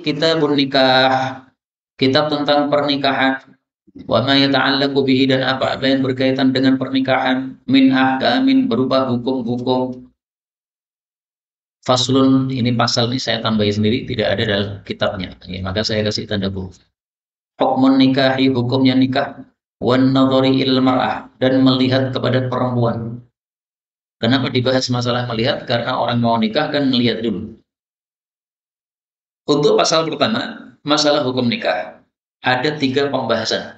kitabun nikah, kitab tentang pernikahan. Wa ma yata'allaqu bihi dan apa-apa yang berkaitan dengan pernikahan min ahkamin berupa hukum-hukum. Faslun, ini pasal ini saya tambahi sendiri, tidak ada dalam kitabnya. Ya, maka saya kasih tanda huruf. Hukmun nikahi, hukumnya nikah. Wan nadhari ilal mar'ah, dan melihat kepada perempuan. Kenapa dibahas masalah melihat? Karena orang mau nikah kan melihat dulu. Untuk pasal pertama, masalah hukum nikah, ada 3 pembahasan.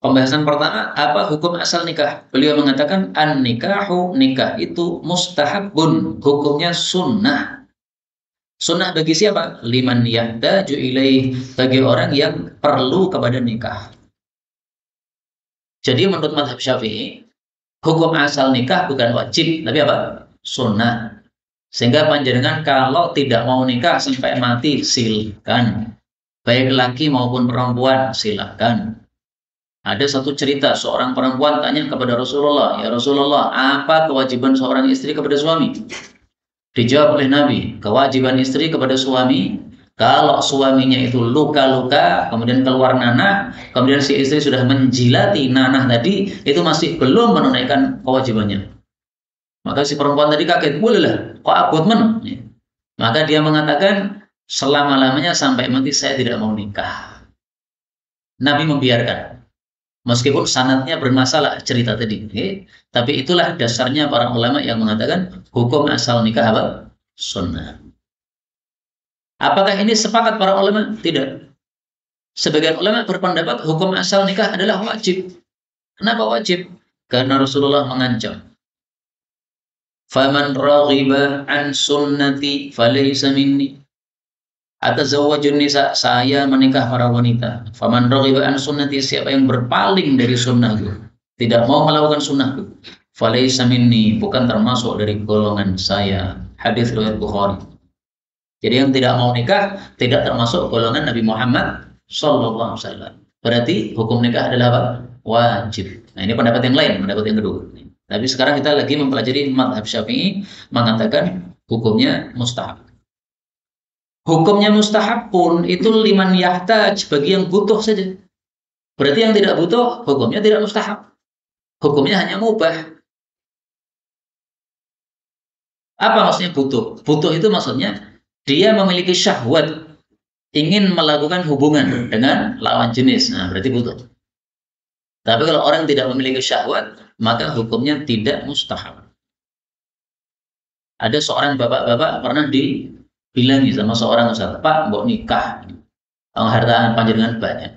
Pembahasan pertama, apa hukum asal nikah? Beliau mengatakan, an-nikahu, nikah itu mustahabun, hukumnya sunnah. Sunnah bagi siapa? Liman yahtaju ilaih, bagi orang yang perlu kepada nikah. Jadi menurut mazhab Syafi'i, hukum asal nikah bukan wajib, tapi apa? Sunnah. Sehingga panjenengan kalau tidak mau nikah sampai mati, silakan. Baik laki maupun perempuan, silakan. Ada satu cerita, seorang perempuan tanya kepada Rasulullah, "Ya Rasulullah, apa kewajiban seorang istri kepada suami?" Dijawab oleh Nabi, kewajiban istri kepada suami, kalau suaminya itu luka-luka, kemudian keluar nanah, kemudian si istri sudah menjilati nanah tadi, itu masih belum menunaikan kewajibannya. Maka si perempuan tadi kaget, bolehlah, kok abot men? Maka dia mengatakan, selama-lamanya sampai mati saya tidak mau nikah. Nabi membiarkan. Meskipun sanadnya bermasalah cerita tadi. Tapi itulah dasarnya para ulama yang mengatakan, hukum asal nikah apa? Sunnah. Apakah ini sepakat para ulama? Tidak. Sebagian ulama berpendapat hukum asal nikah adalah wajib. Kenapa wajib? Karena Rasulullah mengancam. Faman raghiba an sunnati falaysa minni. Atazawwajun nisa, saya menikah para wanita. Faman raghiba an sunnati, siapa yang berpaling dari sunnahku, tidak mau melakukan sunnahku, falaysa minni, bukan termasuk dari golongan saya. Hadis riwayat Bukhari. Jadi yang tidak mau nikah tidak termasuk golongan Nabi Muhammad sallallahu alaihi wasallam. Berarti hukum nikah adalah apa? Wajib. Nah, ini pendapat yang lain, pendapat yang kedua. Tapi sekarang kita lagi mempelajari mazhab Syafi'i mengatakan hukumnya mustahab. Hukumnya mustahab pun itu liman yahtaj, bagi yang butuh saja. Berarti yang tidak butuh hukumnya tidak mustahab. Hukumnya hanya mubah. Apa maksudnya butuh? Butuh itu maksudnya dia memiliki syahwat, ingin melakukan hubungan dengan lawan jenis. Nah, berarti butuh. Tapi kalau orang tidak memiliki syahwat, maka hukumnya tidak mustahab. Ada seorang bapak-bapak pernah dibilangi sama seorang ustaz, "Pak, mau nikah, harta panjenengan banyak."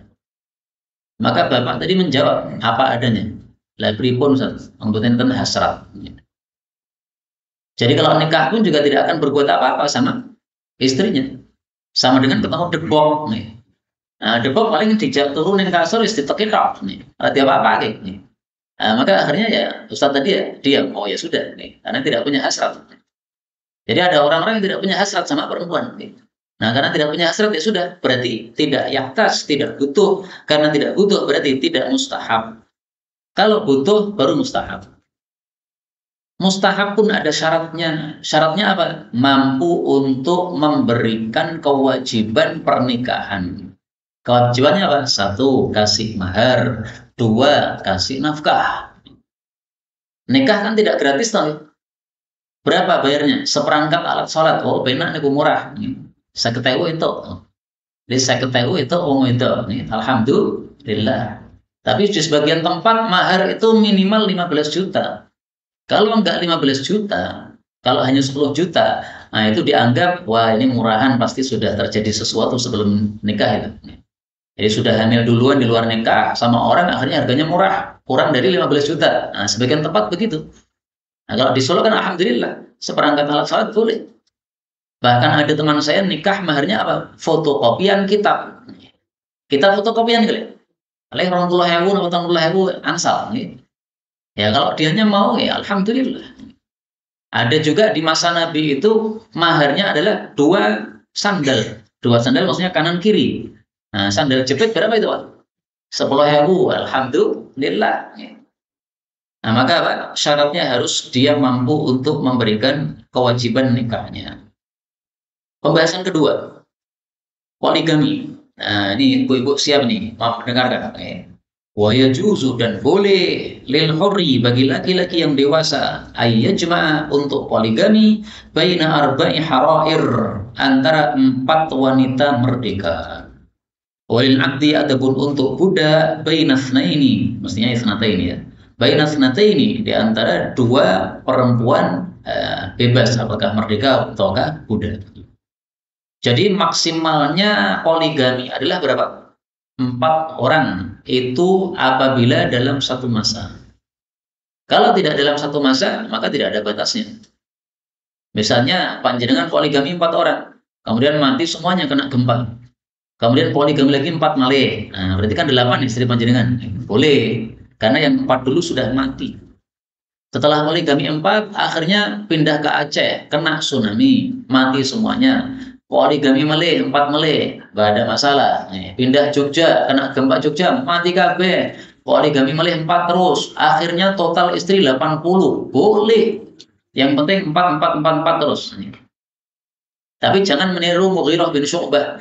Maka bapak tadi menjawab, "Apa adanya." Lah pripun ustaz, mboten hasrat. Jadi kalau nikah pun juga tidak akan berbuat apa-apa sama istrinya. Sama dengan ketemu debok nih. Nah, debok paling dijak turunin kasur diteki tok nih. Ada apa-apa nih. Nah, maka akhirnya ya Ustaz tadi ya diam. Oh ya sudah nih, karena tidak punya hasrat. Jadi ada orang-orang yang tidak punya hasrat sama perempuan nih. Nah, karena tidak punya hasrat ya sudah, berarti tidak yahtas, tidak butuh. Karena tidak butuh berarti tidak mustahab. Kalau butuh baru mustahab. Mustahab pun ada syaratnya. Syaratnya apa? Mampu untuk memberikan kewajiban pernikahan. Kewajibannya apa? 1, kasih mahar. 2, kasih nafkah. Nikah kan tidak gratis toh. Berapa bayarnya? Seperangkat alat sholat. Oh, benar nih murah. 50.000 itu. Jadi 50.000 itu itu. Alhamdulillah. Tapi di sebagian tempat mahar itu minimal 15 juta. Kalau enggak 15 juta, kalau hanya 10 juta, nah itu dianggap, wah ini murahan, pasti sudah terjadi sesuatu sebelum nikah itu. Jadi sudah hamil duluan di luar nikah sama orang, akhirnya harganya murah, kurang dari 15 juta. Nah, sebagian tempat begitu. Nah, kalau di Solo kan alhamdulillah, seperangkat alat sholat boleh. Bahkan ada teman saya nikah maharnya apa? Fotokopian kitab. Kita fotokopian kali. Paling 20.000 atau 80.000 angsal. Ya kalau dianya mau ya alhamdulillah. Ada juga di masa Nabi itu maharnya adalah 2 sandal. 2 sandal maksudnya kanan kiri. Nah, sandal jepit berapa itu, Pak? 10.000. Alhamdulillah. Nah, maka apa? Syaratnya harus dia mampu untuk memberikan kewajiban nikahnya. Pembahasan kedua. poligami. Nah, ini ibu-ibu siap nih, mau dengarkan. Wa yajuzu, dan boleh lil hurri, bagi laki-laki yang dewasa, ayyajma'a, untuk poligami, baina arba'i harair, antara 4 wanita merdeka. Walil abdi, adapun untuk budak, baina tsnaini, mestinya tsnataini ya. Baina tsnataini, di antara 2 perempuan bebas, apakah merdeka ataukah budak. Jadi maksimalnya poligami adalah berapa? 4 orang, itu apabila dalam satu masa. Kalau tidak dalam satu masa, maka tidak ada batasnya. Misalnya panjenengan poligami 4 orang, kemudian mati semuanya kena gempa. Kemudian poligami lagi 4 malih. Nah, berarti kan 8 istri panjenengan. Boleh, karena yang 4 dulu sudah mati. Setelah poligami 4, akhirnya pindah ke Aceh, kena tsunami, mati semuanya. Poligami malih, 4 malih, nggak ada masalah. Pindah Jogja, kena gempa Jogja, mati kabeh. Poligami malih 4 terus. Akhirnya total istri 80. Boleh. Yang penting 4, 4, 4, 4 terus. Tapi jangan meniru Mughirah bin Syu'bah.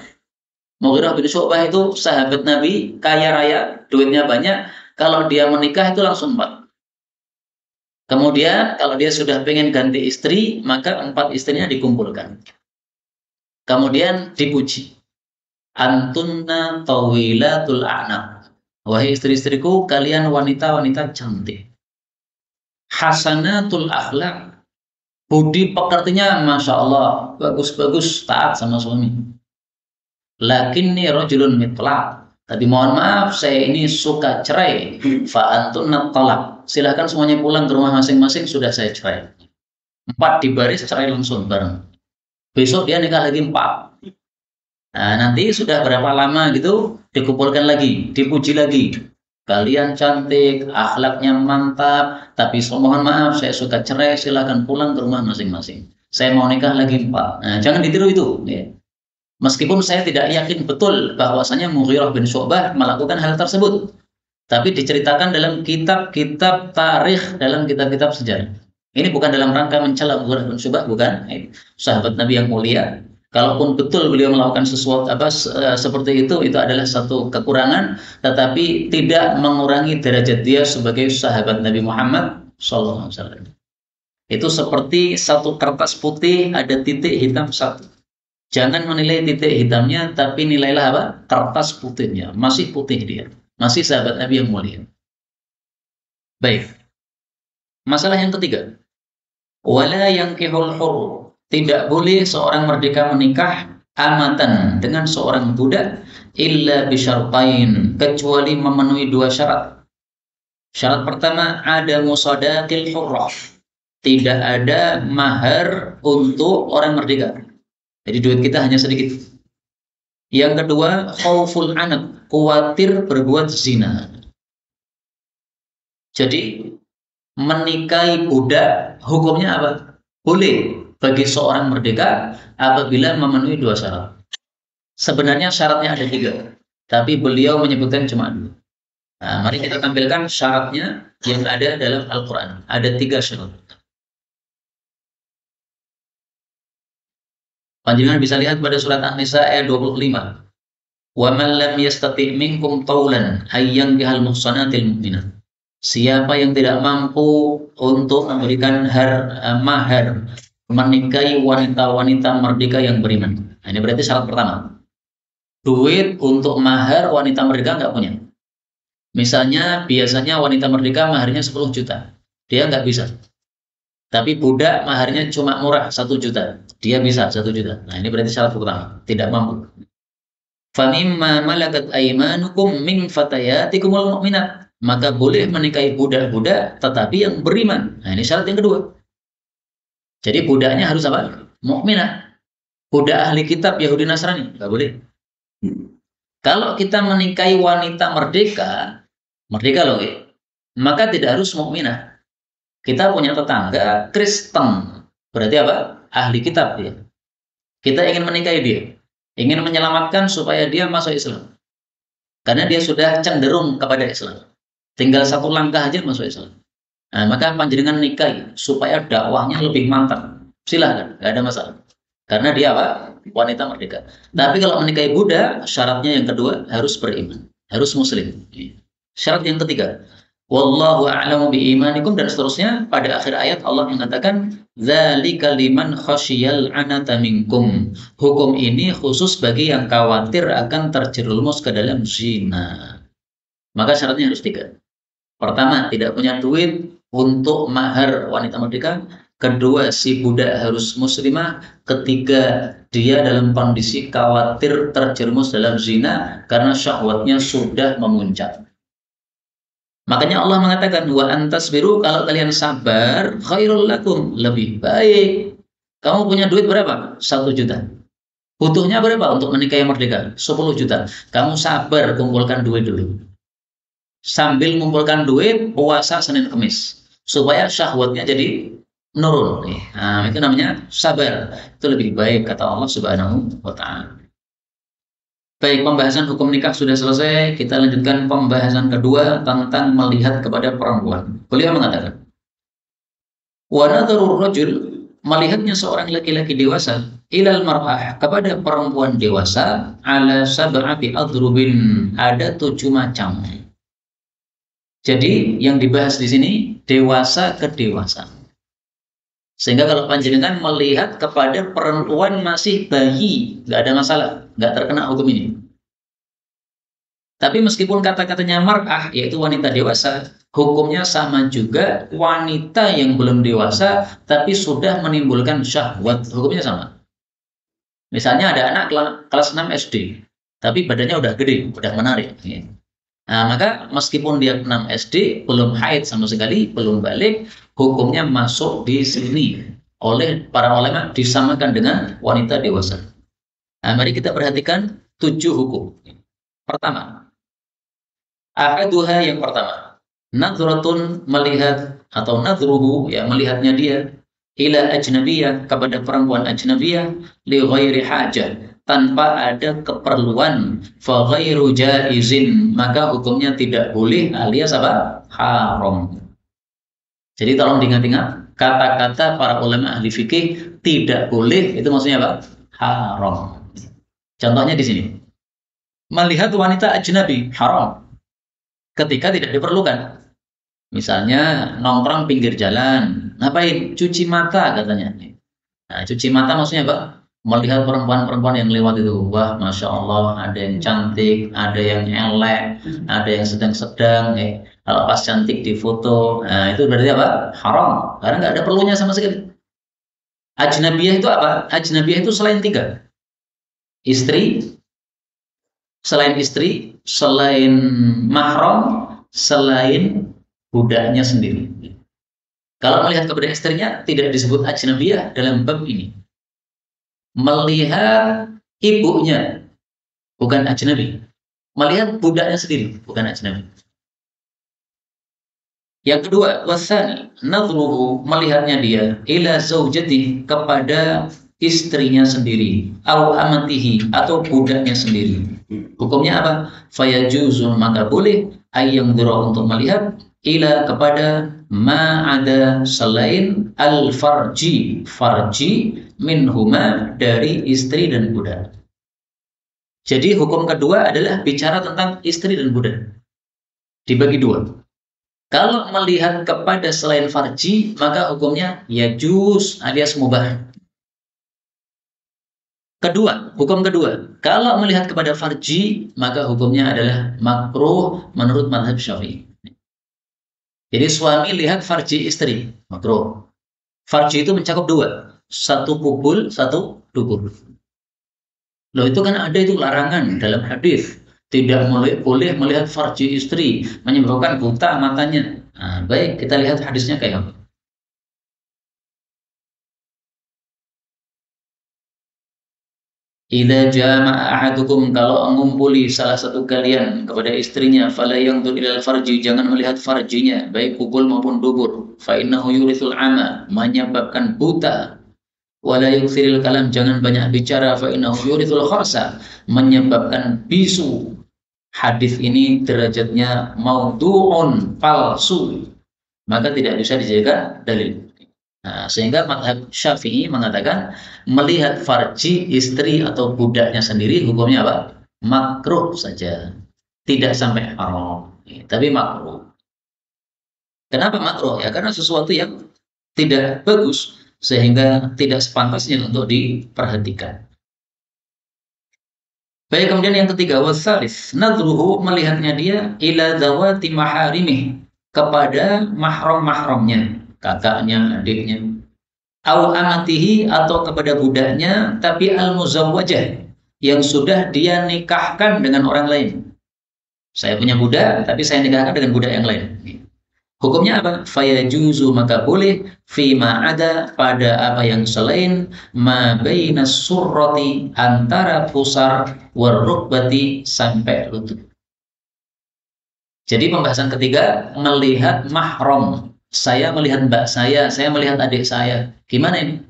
Mughirah bin Syu'bah itu sahabat Nabi, kaya raya, duitnya banyak. Kalau dia menikah itu langsung 4. Kemudian kalau dia sudah pengen ganti istri, maka 4 istrinya dikumpulkan. Kemudian dipuji. Antunna tawilatul a'naq. Wahai istri-istriku, kalian wanita-wanita cantik. Hasanatul akhlak. Budi pekertinya, Masya Allah, bagus-bagus, taat sama suami. Lakinni rajulun mitlaq. Tapi mohon maaf, saya ini suka cerai. Fa'antunna talaq. Silahkan semuanya pulang ke rumah masing-masing, sudah saya cerai. 4 di baris, cerai langsung bareng. Besok dia nikah lagi 4. Nah, nanti sudah berapa lama gitu, dikumpulkan lagi, dipuji lagi. Kalian cantik, akhlaknya mantap, tapi mohon maaf, saya suka cerai, silahkan pulang ke rumah masing-masing. Saya mau nikah lagi 4. Nah, jangan ditiru itu. Ya. Meskipun saya tidak yakin betul bahwasanya Mughirah bin Syu'bah melakukan hal tersebut. Tapi diceritakan dalam kitab-kitab tarikh, dalam kitab-kitab sejarah. Ini bukan dalam rangka mencela Mughirah bin Syu'bah, bukan. Sahabat Nabi yang mulia. Kalaupun betul beliau melakukan sesuatu seperti itu adalah satu kekurangan, tetapi tidak mengurangi derajat dia sebagai sahabat Nabi Muhammad SAW. Itu seperti satu kertas putih ada titik hitam 1. Jangan menilai titik hitamnya, tapi nilailah apa? Kertas putihnya. Masih putih dia. Masih sahabat Nabi yang mulia. Baik. Masalah yang ketiga. Wala yankihul hur. Tidak boleh seorang merdeka menikah amatan dengan seorang budak illa bisyartain, kecuali memenuhi 2 syarat. Syarat pertama, ada musadaqil hurrah. Tidak ada mahar untuk orang merdeka. Jadi duit kita hanya sedikit. Yang kedua, khauful anak, khawatir berbuat zina. Jadi menikahi budak hukumnya apa? Boleh bagi seorang merdeka apabila memenuhi 2 syarat. Sebenarnya syaratnya ada 3, tapi beliau menyebutkan cuma 2. Nah, mari kita tampilkan syaratnya yang ada dalam Al-Quran. Ada 3 syarat. Panjenengan bisa lihat pada surat An-Nisa ayat 25. Wa man lam yastati' minkum taulan ayyankihal muhsanatil mu'minat. Siapa yang tidak mampu untuk memberikan mahar, menikahi wanita-wanita merdeka yang beriman. Nah, ini berarti syarat pertama. Duit untuk mahar wanita merdeka nggak punya. Misalnya biasanya wanita merdeka maharnya 10 juta. Dia nggak bisa. Tapi budak maharnya cuma murah 1 juta. Dia bisa 1 juta. Nah, ini berarti syarat pertama. Tidak mampu. Famimma malakat aimanukum min fatayatikumul mu'minat. Maka boleh menikahi budak-budak tetapi yang beriman. Nah, ini syarat yang kedua. Jadi budaknya harus apa? Mukminah. Budak ahli kitab Yahudi Nasrani. Nggak boleh. Kalau kita menikahi wanita merdeka loh, maka tidak harus mukminah. Kita punya tetangga Kristen, berarti apa? Ahli kitab dia. Kita ingin menikahi dia, ingin menyelamatkan supaya dia masuk Islam. Karena dia sudah cenderung kepada Islam. Tinggal 1 langkah aja masuk Islam. Nah, maka panjenengan nikahi supaya dakwahnya lebih mantap. Silahkan, nggak ada masalah. Karena dia apa? wanita merdeka. Tapi kalau menikahi budak, syaratnya yang kedua harus beriman, harus muslim. Syarat yang ketiga, wallahu a'lamu bi imanikum, dan seterusnya. Pada akhir ayat Allah mengatakan dzalika liman khasyiyal anata minkum. Hukum ini khusus bagi yang khawatir akan terjerumus ke dalam zina. Maka syaratnya harus tiga. Pertama, tidak punya duit untuk mahar wanita merdeka. Kedua, si budak harus muslimah. Ketiga, dia dalam kondisi khawatir terjerumus dalam zina karena syahwatnya sudah memuncak. Makanya Allah mengatakan, wa antasbiru, kalau kalian sabar, khairul lakum, lebih baik. Kamu punya duit berapa? 1 juta. Butuhnya berapa untuk menikahi merdeka? 10 juta. Kamu sabar, kumpulkan duit dulu. Sambil mengumpulkan duit, puasa Senin Kemis, supaya syahwatnya jadi menurun. Nah, itu namanya sabar. Itu lebih baik, kata Allah Subhanahu wa Ta'ala. Baik, pembahasan hukum nikah sudah selesai. Kita lanjutkan pembahasan kedua tentang melihat kepada perempuan. Beliau mengatakan, wa nadharur rajul, melihatnya seorang laki-laki dewasa, ilal mar'ah, kepada perempuan dewasa, ala sab'ati adrubin, ada 7 macam. Jadi yang dibahas di sini dewasa ke dewasa. Sehingga kalau panjenengan melihat kepada perempuan masih bayi, nggak ada masalah, nggak terkena hukum ini. Tapi meskipun kata-katanya mar'ah, yaitu wanita dewasa, hukumnya sama juga wanita yang belum dewasa tapi sudah menimbulkan syahwat, hukumnya sama. Misalnya ada anak kelas 6 SD, tapi badannya udah gede, udah menarik. Nah, maka meskipun dia 6 SD, belum haid sama sekali, belum balik, hukumnya masuk di sini. Oleh para ulama disamakan dengan wanita dewasa. Nah, mari kita perhatikan 7 hukum. Pertama, ahaduha, yang pertama, nadhratun, melihat, atau nadhruhu, ya melihatnya dia, ila ajnabiyah, kepada perempuan ajnabiyah, li ghairi hajah, tanpa ada keperluan, fa ghairu jaizin, maka hukumnya tidak boleh, alias apa? Haram. Jadi tolong diingat-ingat, kata-kata para ulama ahli fikih tidak boleh, itu maksudnya apa? Haram. Contohnya di sini, melihat wanita ajnabi, haram ketika tidak diperlukan. Misalnya nongkrong pinggir jalan, ngapain? Cuci mata katanya. Nah, cuci mata maksudnya apa? Melihat perempuan-perempuan yang lewat itu, wah, masya Allah, ada yang cantik, ada yang elek, ada yang sedang-sedang. Kalau pas cantik difoto, nah itu berarti apa? Haram, karena nggak ada perlunya sama sekali. Ajnabiyah itu apa? Ajnabiyah itu selain 3, istri, selain mahram, selain budaknya sendiri. Kalau melihat kepada istrinya tidak disebut ajnabiyah dalam bab ini. Melihat ibunya bukan ajnabi. Melihat budaknya sendiri bukan ajnabi. Yang kedua, wasani, nadhruhu, melihatnya dia, ila zaujati, kepada istrinya sendiri, au amatihi, atau budaknya sendiri. Hukumnya apa? Fayajuzu, maka boleh, ayang dhura, untuk melihat, ila, kepada ma ada, selain al-farji, farji, minhuma, dari istri dan budak. Jadi hukum kedua adalah bicara tentang istri dan budak. Dibagi 2. Kalau melihat kepada selain farji, maka hukumnya yajuz alias mubah. Hukum kedua, kalau melihat kepada farji, maka hukumnya adalah makruh menurut mazhab Syafi'i. Jadi suami lihat farji istri, makruh. Farji itu mencakup 2, 1 kubul, 1 dubur. Loh, itu kan ada itu larangan dalam hadis, tidak boleh melihat farji istri, menyebabkan buta matanya. Nah, baik, kita lihat hadisnya kayak apa. Idza jama'a ahadukum, kalau mengumpuli salah satu kalian kepada istrinya, fala yanzur ilal farji, jangan melihat farjinya, baik kubul maupun dubur, fa innahu yurithul ama, menyebabkan buta. Wala yukthiril kalam, jangan banyak bicara, fa innahu yurithul kharsa, menyebabkan bisu. Hadis ini derajatnya maudhu'un, palsu, maka tidak bisa dijadikan dalil. Nah, sehingga mazhab Syafi'i mengatakan melihat farji istri atau budaknya sendiri hukumnya apa? Makruh saja, tidak sampai haram, tapi makruh. Kenapa makruh? Ya karena sesuatu yang tidak bagus sehingga tidak sepantasnya untuk diperhatikan. Baik, kemudian yang ketiga wasalis nadruhu, melihatnya dia ila zawati maharimih, kepada mahram-mahramnya, kakaknya, adiknya, au amatihi, atau kepada budaknya tapi al muzawwajah, yang sudah dia nikahkan dengan orang lain. Saya punya budak tapi saya nikahkan dengan budak yang lain. Hukumnya apa? Fayajuzu, maka boleh, fima ada, pada apa yang selain, ma baina surrati, antara pusar, warukbati, sampai lutut. Jadi pembahasan ketiga, melihat mahram. Saya melihat mbak saya melihat adik saya. Gimana ini?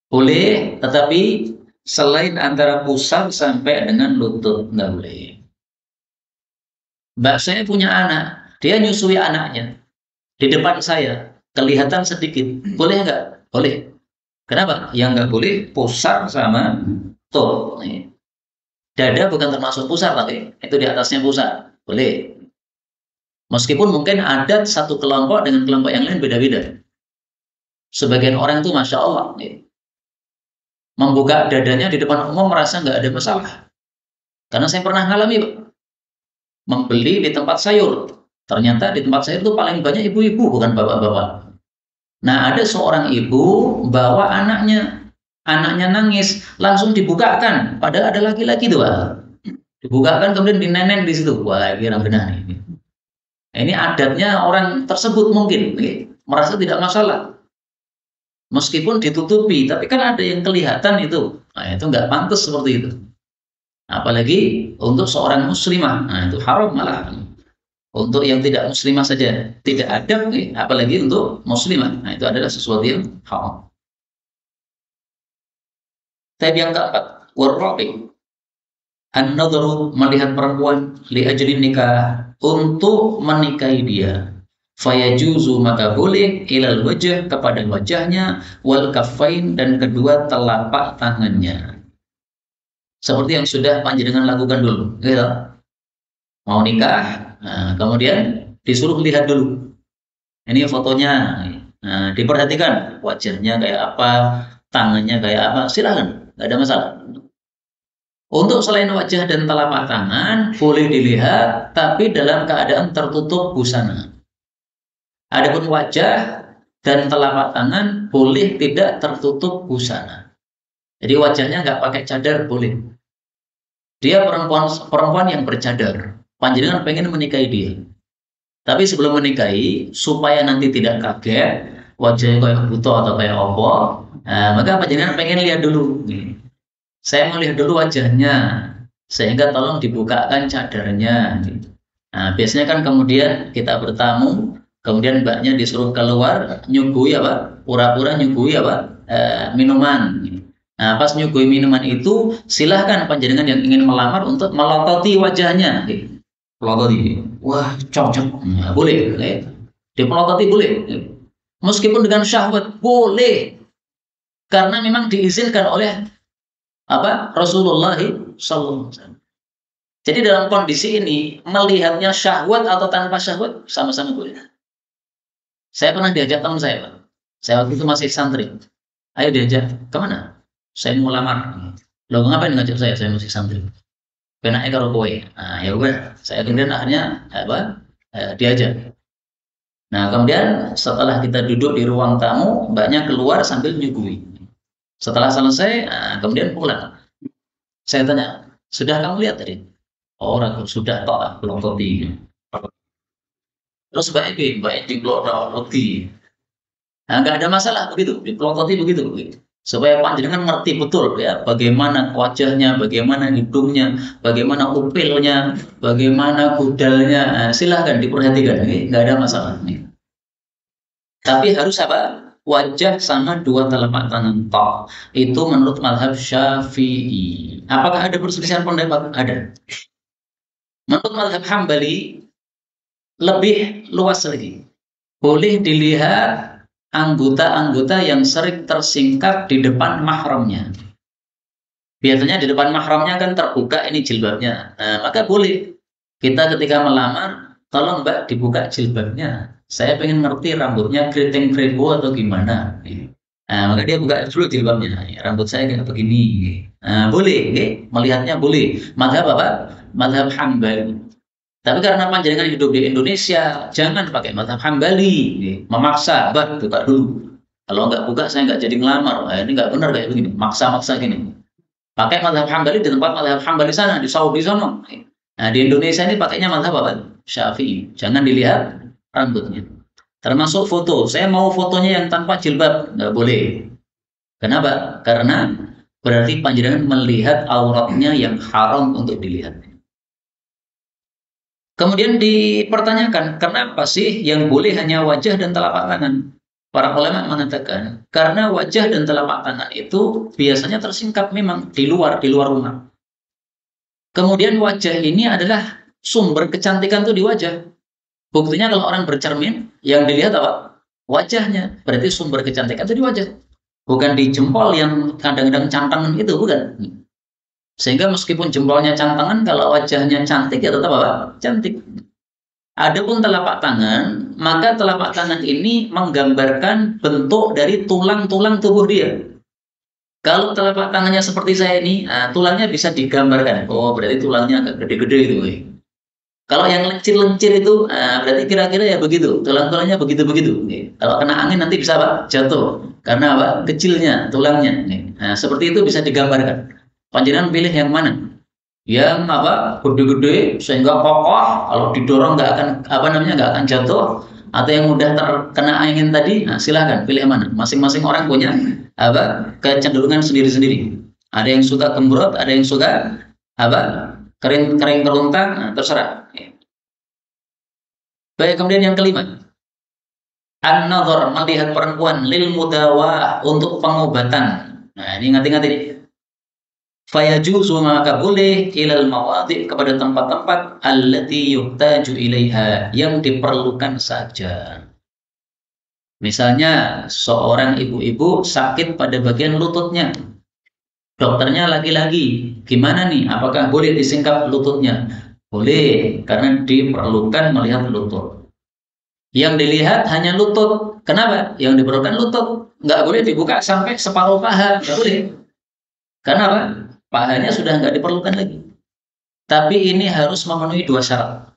Boleh, tetapi selain antara pusar sampai dengan lutut, nggak boleh. Mbak saya punya anak, dia nyusui anaknya di depan saya, kelihatan sedikit, boleh nggak? Boleh. Kenapa? Yang nggak boleh pusar sama top. Dada bukan termasuk pusar, tapi itu di atasnya pusar, boleh. Meskipun mungkin adat satu kelompok dengan kelompok yang lain beda-beda. Sebagian orang itu masya Allah, membuka dadanya di depan umum merasa nggak ada masalah. Karena saya pernah ngalami, Pak, membeli di tempat sayur. Ternyata di tempat sayur itu paling banyak ibu-ibu, bukan bapak-bapak. Nah, ada seorang ibu bawa anaknya nangis, langsung dibukakan. Padahal ada laki-laki tuh, Pak. Dibukakan kemudian dinenen di situ. Wah, kira benar ini. Ini adatnya orang tersebut mungkin merasa tidak masalah. Meskipun ditutupi, tapi kan ada yang kelihatan itu. Nah, itu nggak pantas seperti itu. Apalagi untuk seorang muslimah. Nah, itu haram malah. Untuk yang tidak muslimah saja tidak ada, apalagi untuk muslimah. Nah, itu adalah sesuatu yang haram. Tapi yang keempat, warrabi, an-nadharu, melihat perempuan, li ajli nikah, untuk menikahi dia. Fayajuzu, maka boleh, ilal wajah, kepada wajahnya, wal kaffain, dan kedua telapak tangannya. Seperti yang sudah panjenengan lakukan dulu, gitu. Mau nikah, nah, kemudian disuruh lihat dulu. Ini fotonya, nah, diperhatikan wajahnya kayak apa, tangannya kayak apa, silakan, nggak ada masalah. Untuk selain wajah dan telapak tangan boleh dilihat, tapi dalam keadaan tertutup busana. Adapun wajah dan telapak tangan boleh tidak tertutup busana. Jadi wajahnya nggak pakai cadar boleh. Dia perempuan yang bercadar. Panjenengan pengen menikahi dia. Tapi sebelum menikahi, supaya nanti tidak kaget, wajahnya kayak buto atau kayak apa, nah, maka panjenengan pengen lihat dulu. Saya mau lihat dulu wajahnya, sehingga tolong dibukakan cadarnya. Nah, biasanya kan kemudian kita bertamu, kemudian mbaknya disuruh keluar, nyuguhi apa? Pura-pura nyuguhi apa? Minuman. Nah, pas nyuguhi minuman itu, silahkan panjenengan yang ingin melamar untuk melototi wajahnya. Pelototi, wah cocok, nah, boleh. Dipelototi boleh. Meskipun dengan syahwat, boleh. Karena memang diizinkan oleh apa? Rasulullah SAW. Jadi dalam kondisi ini, melihatnya syahwat atau tanpa syahwat, sama-sama boleh. Saya pernah diajak teman saya, Pak. Saya waktu itu masih santri. Ayo diajak, kemana? Saya mau lamar. Loh, ngapain ngajak saya masih santri? Penaknya karo kowe. Nah, ya udah, saya kemudian akhirnya diajak. Nah, kemudian setelah kita duduk di ruang tamu, mbaknya keluar sambil nyuguhi. Setelah selesai, kemudian pulang. Saya tanya, sudah kamu lihat tadi? Oh, sudah, toh, belum kopi. Terus mbak di roti. Nah, nggak ada masalah begitu, dipelototi begitu. Supaya panjenengan ngerti betul ya bagaimana wajahnya, bagaimana hidungnya, bagaimana upilnya, bagaimana kudalnya. Nah, silahkan diperhatikan, ini nggak ada masalah. Tapi harus apa? Wajah sama dua telapak tangan toh. Itu menurut mazhab Syafi'i. Apakah ada perselisihan pendapat? Ada. Menurut mazhab Hambali lebih luas lagi. Boleh dilihat anggota-anggota yang sering tersingkap di depan mahramnya. Biasanya di depan mahramnya kan terbuka ini jilbabnya. Nah, maka boleh kita ketika melamar, tolong Mbak dibuka jilbabnya. Saya pengen ngerti rambutnya keriting krebo atau gimana. Nah, maka dia buka dulu jilbabnya. Rambut saya kayak begini. Nah, boleh, melihatnya boleh. Madhab apa? Madhab Hambali. Tapi karena panjenengan hidup di Indonesia, jangan pakai madhab Hambali, memaksa, Mbak buka dulu. Kalau nggak buka, saya nggak jadi ngelamar. Ini nggak benar kayak begini, maksa-maksa gini. Pakai madhab Hambali di tempat madhab Hambali sana, di Saudi sana. Nah, di Indonesia ini pakainya madhab apa? Syafi'i. Jangan dilihat rambutnya. Termasuk foto. Saya mau fotonya yang tanpa jilbab, nggak boleh. Kenapa? Karena berarti panjenengan melihat auratnya yang haram untuk dilihat. Kemudian dipertanyakan, kenapa sih yang boleh hanya wajah dan telapak tangan? Para ulama mengatakan, karena wajah dan telapak tangan itu biasanya tersingkap memang di luar rumah. Kemudian wajah ini adalah sumber kecantikan tuh di wajah. Buktinya kalau orang bercermin, yang dilihat apa? Wajahnya. Berarti sumber kecantikan itu di wajah. Bukan di jempol yang kadang-kadang cantangan itu, bukan. Sehingga meskipun jempolnya cantangan, kalau wajahnya cantik ya tetap apa? Cantik. Adapun telapak tangan, maka telapak tangan ini menggambarkan bentuk dari tulang-tulang tubuh dia. Kalau telapak tangannya seperti saya ini, tulangnya bisa digambarkan. Oh, berarti tulangnya agak gede-gede gitu. Kalau yang lencir-lencir itu, berarti kira-kira ya begitu. Tulang-tulangnya begitu-begitu. Kalau kena angin nanti bisa apa? Jatuh. Karena apa? Kecilnya tulangnya. Nah, seperti itu bisa digambarkan. Panjenengan pilih yang mana? Yang apa? Gede-gede sehingga kokoh, kalau didorong nggak akan nggak akan jatuh, atau yang mudah terkena angin tadi. Nah, silahkan pilih yang mana. Masing-masing orang punya apa? Kecenderungan sendiri-sendiri. Ada yang suka gembrot, ada yang suka apa? Kering-kering keruntang, nah, terserah. Baik, kemudian yang kelima, an-nazar, melihat perempuan lil mudawah, untuk pengobatan. Nah, ini ingat-ingat ini. Fayajuzu, maka boleh, ilal mawadhi, kepada tempat-tempat allati yuhtaju ilaiha, yang diperlukan saja. Misalnya seorang ibu-ibu sakit pada bagian lututnya. Dokternya laki-laki. Gimana nih? Apakah boleh disingkap lututnya? Boleh, karena diperlukan melihat lutut. Yang dilihat hanya lutut. Kenapa? Yang diperlukan lutut. Nggak boleh dibuka sampai separuh paha. Nggak boleh. Kenapa? Pahanya sudah nggak diperlukan lagi. Tapi ini harus memenuhi dua syarat.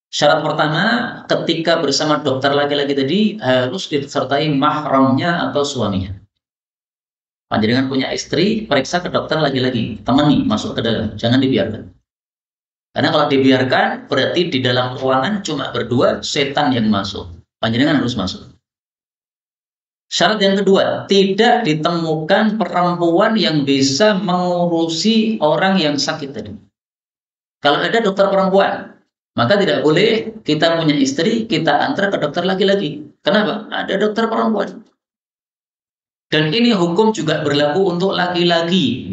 Syarat pertama, ketika bersama dokter laki-laki tadi, harus disertai mahramnya atau suaminya. Panjenengan punya istri, periksa ke dokter laki-laki. Temani, masuk ke dalam. Jangan dibiarkan. Karena kalau dibiarkan, berarti di dalam ruangan cuma berdua, setan yang masuk. Panjenengan harus masuk. Syarat yang kedua, tidak ditemukan perempuan yang bisa mengurusi orang yang sakit tadi. Kalau ada dokter perempuan, maka tidak boleh kita punya istri, kita antar ke dokter laki-laki. Kenapa? Ada dokter perempuan. Dan ini hukum juga berlaku untuk laki-laki.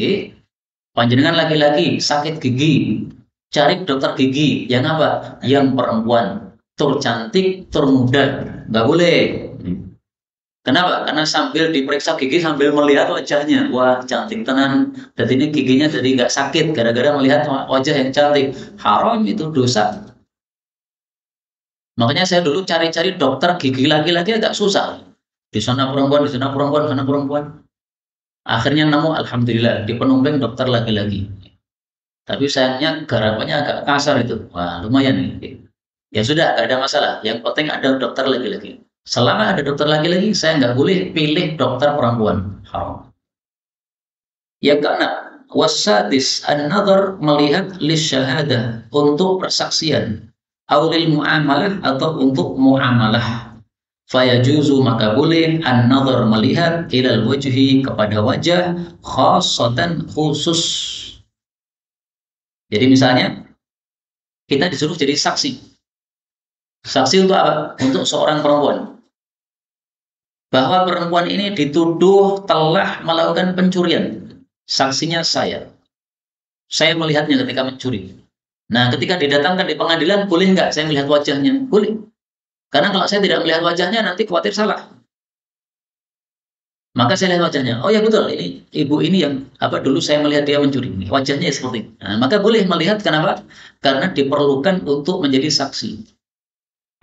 Panjenengan laki-laki, sakit gigi, cari dokter gigi. Yang apa? Yang perempuan. Tur cantik, tur muda. Nggak boleh. Kenapa? Karena sambil diperiksa gigi sambil melihat wajahnya. Wah, cantik tenan. Dan ini giginya jadi nggak sakit gara-gara melihat wajah yang cantik. Haram, itu dosa. Makanya saya dulu cari-cari dokter gigi laki-laki agak susah. Di sana perempuan, di sana perempuan, di sana perempuan. Akhirnya nemu, alhamdulillah, di Penumpang dokter laki-laki. Tapi sayangnya garapannya agak kasar itu. Wah, lumayan nih. Ya sudah, nggak ada masalah. Yang penting ada dokter laki-laki. Selama ada dokter laki-laki, saya nggak boleh pilih dokter perempuan. Haram. Yang keenam, wasadis, an-nazar, melihat lisyahadah, untuk persaksian, aulil muamalah, atau untuk muamalah. Fayajuzu, maka boleh, an-nazar, melihat, ilal wajhi, kepada wajah, khasatan, khusus. Jadi misalnya kita disuruh jadi saksi. Saksi untuk apa? Untuk seorang perempuan. Bahwa perempuan ini dituduh telah melakukan pencurian. Saksinya saya. Saya melihatnya ketika mencuri. Nah, ketika didatangkan di pengadilan, boleh nggak saya melihat wajahnya? Boleh. Karena kalau saya tidak melihat wajahnya, nanti khawatir salah. Maka saya lihat wajahnya. Oh ya betul, ini ibu ini yang apa dulu saya melihat dia mencuri. Wajahnya seperti ini. Nah, maka boleh melihat kenapa? Karena diperlukan untuk menjadi saksi.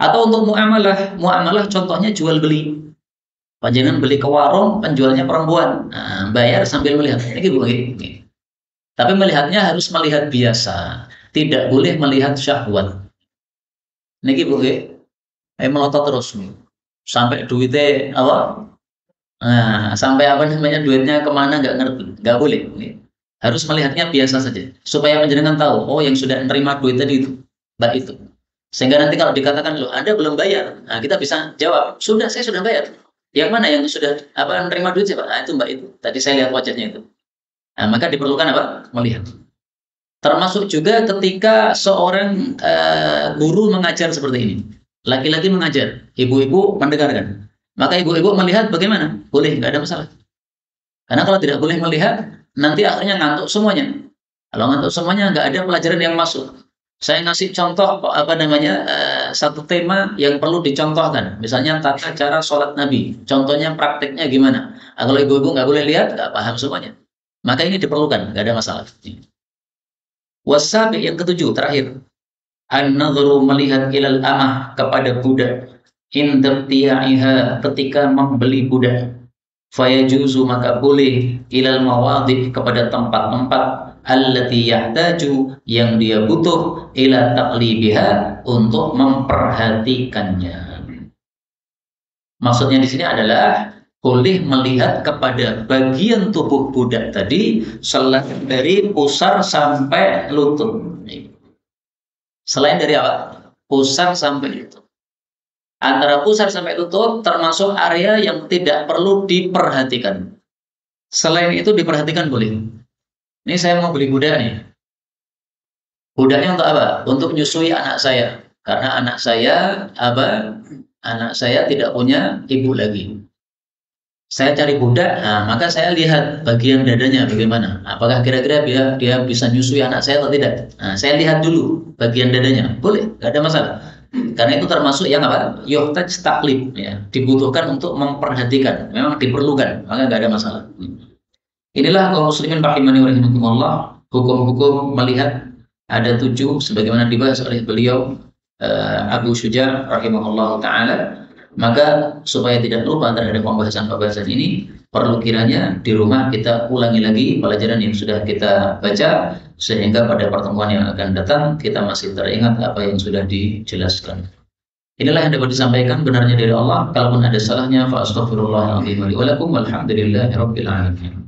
Atau untuk muamalah, muamalah contohnya jual beli. Panjangan beli ke warung, penjualnya perempuan. Nah, bayar sambil melihat. Ini boleh. Tapi melihatnya harus melihat biasa. Tidak boleh melihat syahwat. Niki boleh. Melotot terus. Sampai duitnya apa? Nah, sampai apa namanya duitnya kemana nggak ngerti, nggak boleh. Harus melihatnya biasa saja, supaya penjenengan tahu, oh yang sudah menerima duit tadi itu, mbak itu. Sehingga nanti kalau dikatakan loh, Anda belum bayar, nah kita bisa jawab, sudah saya sudah bayar. Yang mana yang sudah apa menerima duit siapa? Nah itu mbak itu. Tadi saya lihat wajahnya itu. Nah, maka diperlukan apa? Melihat. Termasuk juga ketika seorang guru mengajar seperti ini, laki-laki mengajar, ibu-ibu mendengarkan. Maka ibu-ibu melihat bagaimana? Boleh, nggak ada masalah. Karena kalau tidak boleh melihat, nanti akhirnya ngantuk semuanya. Kalau ngantuk semuanya, nggak ada pelajaran yang masuk. Saya ngasih contoh apa namanya satu tema yang perlu dicontohkan. Misalnya tata cara sholat Nabi. Contohnya prakteknya gimana? Nah, kalau ibu-ibu nggak boleh lihat, nggak paham semuanya. Maka ini diperlukan, nggak ada masalah. Wasabi yang ketujuh terakhir, an-nadhru melihat ilal amah kepada budak, indabtiya'iha ketika membeli budak, fayajuzu maka boleh ilal mawadhi kepada tempat-tempat allati yahtaju yang dia butuh ila taqlibiha untuk memperhatikannya. Maksudnya di sini adalah boleh melihat kepada bagian tubuh budak tadi selain dari pusar sampai lutut. Selain dari apa? Pusar sampai lutut. Antara pusar sampai lutut termasuk area yang tidak perlu diperhatikan. Selain itu diperhatikan boleh. Ini saya mau beli budak nih. Budaknya untuk apa? Untuk menyusui anak saya. Karena anak saya apa? Anak saya tidak punya ibu lagi. Saya cari budak, nah, maka saya lihat bagian dadanya bagaimana. Apakah kira-kira dia bisa nyusui anak saya atau tidak? Nah, saya lihat dulu bagian dadanya. Boleh, nggak ada masalah. Karena itu termasuk yang apa? Yuhtaj taklib, ya, dibutuhkan untuk memperhatikan. Memang diperlukan, maka nggak ada masalah. Inilah kaum muslimin rahimani wa rahimakumullah, hukum-hukum melihat ada 7 sebagaimana dibahas oleh beliau Abu Syuja rahimahullah taala. Maka supaya tidak lupa terhadap pembahasan-pembahasan ini, perlu kiranya di rumah kita ulangi lagi pelajaran yang sudah kita baca, sehingga pada pertemuan yang akan datang kita masih teringat apa yang sudah dijelaskan. Inilah yang dapat disampaikan, benarnya dari Allah. Kalaupun ada salahnya, fa astaghfirullahaladzim wa lakum walhamdulillahi rabbil alamin.